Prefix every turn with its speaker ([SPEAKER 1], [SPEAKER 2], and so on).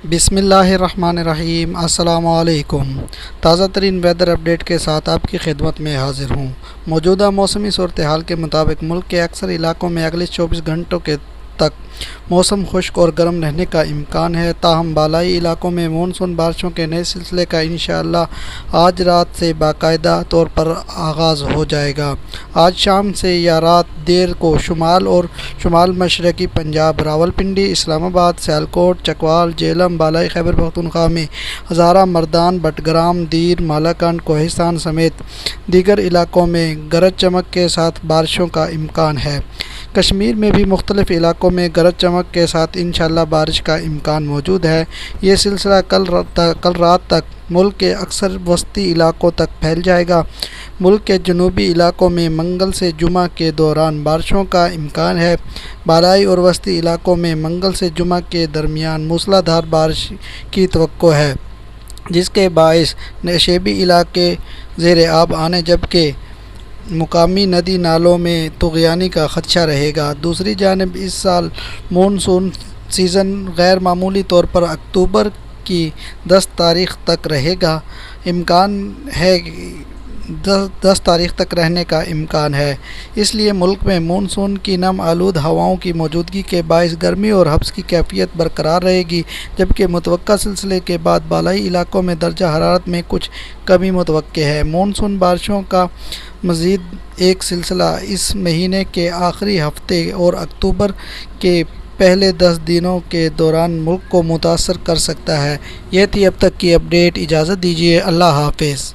[SPEAKER 1] बिस्मिल्लाहिर्रहमानिर्रहीम। अस्सलाम वालेकुम। ताज़ा तरीन वेदर अपडेट के साथ आपकी खिदमत में हाजिर हूँ। मौजूदा मौसमी सूरत हाल के मुताबिक मुल्क के अक्सर इलाकों में अगले 24 घंटों के तक मौसम खुश्क और गर्म रहने का इम्कान है। ताहम बालाई इलाकों में मानसून बारिशों के नए सिलसिले का इंशाअल्लाह आज रात से बाकायदा तौर पर आगाज़ हो जाएगा। आज शाम से या रात देर को शुमाल और शुमाल मशरक़ी पंजाब, रावलपिंडी, इस्लामाबाद, सियालकोट, चकवाल, जेहलम, बालाई खैबर पख्तूनख्वा में हज़ारा, मर्दान, बटग्राम, दीर, मालाकंड, कोहिस्तान समेत दीगर इलाकों में गरज चमक के साथ बारिशों का इम्कान है। कश्मीर में भी मुख्तलिफ़ इलाकों में गरज चमक के साथ इंशाअल्लाह बारिश का इम्कान मौजूद है। ये सिलसिला कल रात तक मुल्क के अक्सर वस्ती इलाकों तक फैल जाएगा। मुल्क के जनूबी इलाकों में मंगल से जुमा के दौरान बारिशों का इम्कान है। बालाई और वस्ती इलाकों में मंगल से जुमा के दरमियान मूसलाधार बारिश की तवक्को है, जिसके बाइस नशेबी इलाके ज़ेर आब आने जबकि मुकामी नदी नालों में तुग़यानी का ख़दशा रहेगा। दूसरी जानिब इस साल मानसून सीज़न गैर मामूली तौर पर अक्टूबर की 10 तारीख़ तक रहेगा। इम्कान है 10 तारीख़ तक रहने का इम्कान है। इसलिए मुल्क में मानसून की नम आलूद हवाओं की मौजूदगी के बाइस गर्मी और हब्स की कैफियत बरकरार रहेगी, जबकि मुतवक्का सिलसिले के बाद बालाई इलाकों में दर्जा हरारत में कुछ कमी मुतवक्के है। मानसून बारिशों का मज़ीद एक सिलसिला इस महीने के आखिरी हफ्ते और अक्टूबर के पहले 10 दिनों के दौरान मुल्क को मुतासर कर सकता है। यह थी अब तक की अपडेट। इजाज़त दीजिए। अल्लाह हाफ़िज़।